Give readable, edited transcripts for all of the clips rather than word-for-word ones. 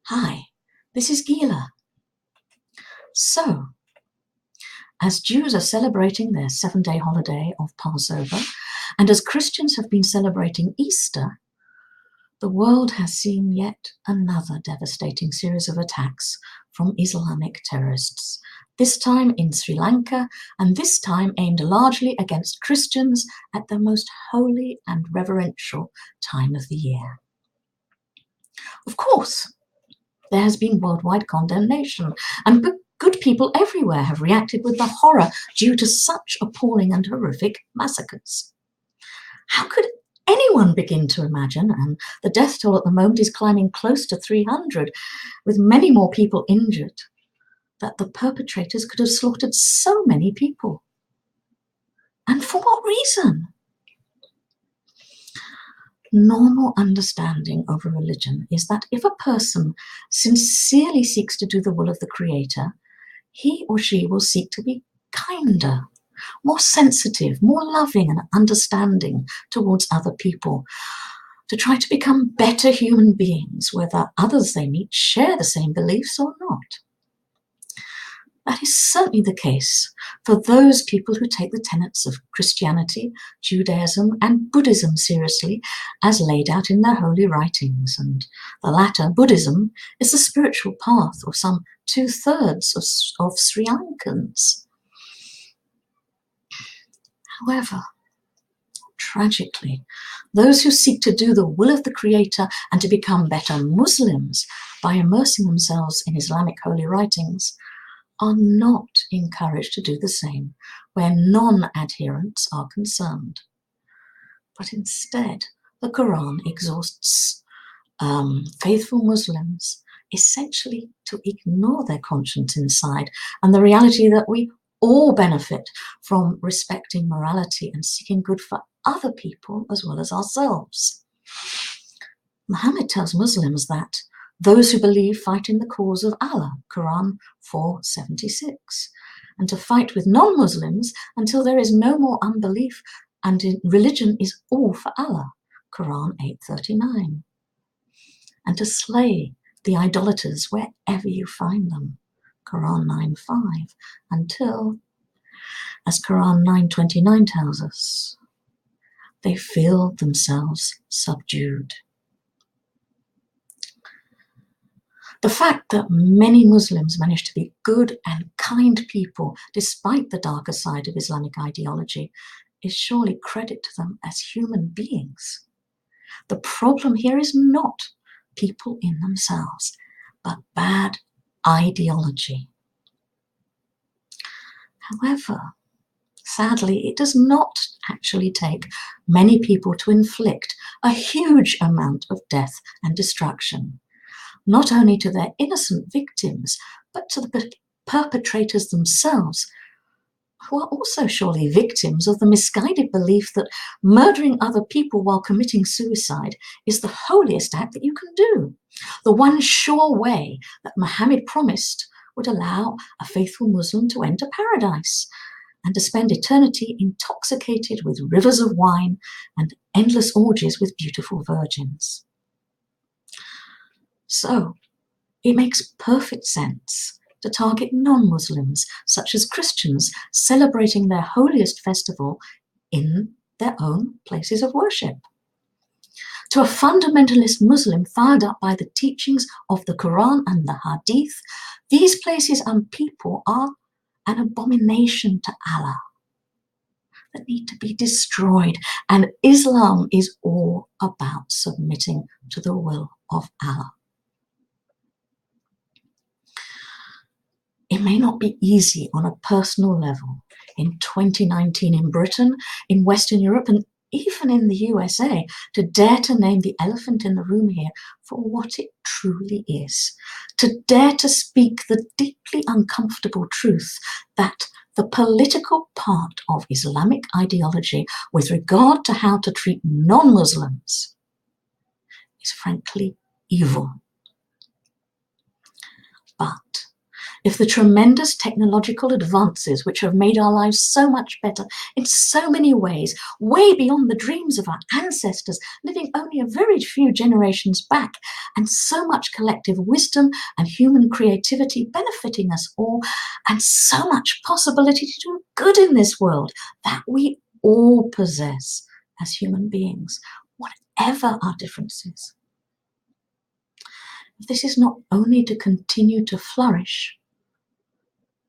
Hi, this is GILA. So, as Jews are celebrating their 7-day holiday of Passover, and as Christians have been celebrating Easter, the world has seen yet another devastating series of attacks from Islamic terrorists, this time in Sri Lanka, and this time aimed largely against Christians at the most holy and reverential time of the year. Of course, there has been worldwide condemnation, and good people everywhere have reacted with the horror due to such appalling and horrific massacres. How could anyone begin to imagine, and the death toll at the moment is climbing close to 300, with many more people injured, that the perpetrators could have slaughtered so many people? And for what reason? Normal understanding of a religion is that if a person sincerely seeks to do the will of the Creator, he or she will seek to be kinder, more sensitive, more loving and understanding towards other people, to try to become better human beings, whether others they meet share the same beliefs or not. That is certainly the case for those people who take the tenets of Christianity, Judaism, and Buddhism seriously as laid out in their holy writings. And the latter, Buddhism, is the spiritual path of some 2/3 of Sri Lankans. However, tragically, those who seek to do the will of the Creator and to become better Muslims by immersing themselves in Islamic holy writings are not encouraged to do the same where non-adherents are concerned. But instead, the Quran exhorts faithful Muslims essentially to ignore their conscience inside and the reality that we all benefit from respecting morality and seeking good for other people as well as ourselves. Muhammad tells Muslims that those who believe fight in the cause of Allah, Quran 4:76, and to fight with non-Muslims until there is no more unbelief and religion is all for Allah, Quran 8:39, and to slay the idolaters wherever you find them, Quran 9:5, until, as Quran 9:29 tells us, they feel themselves subdued. The fact that many Muslims manage to be good and kind people despite the darker side of Islamic ideology is surely credit to them as human beings. The problem here is not people in themselves, but bad ideology. However, sadly, it does not actually take many people to inflict a huge amount of death and destruction, not only to their innocent victims, but to the perpetrators themselves, who are also surely victims of the misguided belief that murdering other people while committing suicide is the holiest act that you can do, the one sure way that Muhammad promised would allow a faithful Muslim to enter paradise and to spend eternity intoxicated with rivers of wine and endless orgies with beautiful virgins. So, it makes perfect sense to target non-Muslims, such as Christians, celebrating their holiest festival in their own places of worship. To a fundamentalist Muslim fired up by the teachings of the Quran and the Hadith, these places and people are an abomination to Allah that need to be destroyed, and Islam is all about submitting to the will of Allah. It may not be easy on a personal level in 2019 in Britain, in Western Europe, and even in the USA to dare to name the elephant in the room here for what it truly is, to dare to speak the deeply uncomfortable truth that the political part of Islamic ideology with regard to how to treat non-Muslims is frankly evil. But if the tremendous technological advances which have made our lives so much better in so many ways, way beyond the dreams of our ancestors, living only a very few generations back, and so much collective wisdom and human creativity benefiting us all, and so much possibility to do good in this world that we all possess as human beings, whatever our differences. This is not only to continue to flourish,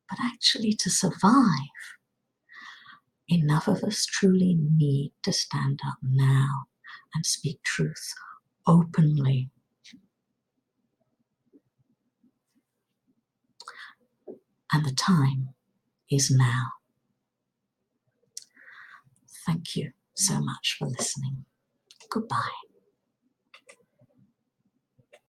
but actually to survive. Enough of us truly need to stand up now and speak truth openly. And the time is now. Thank you so much for listening. Goodbye.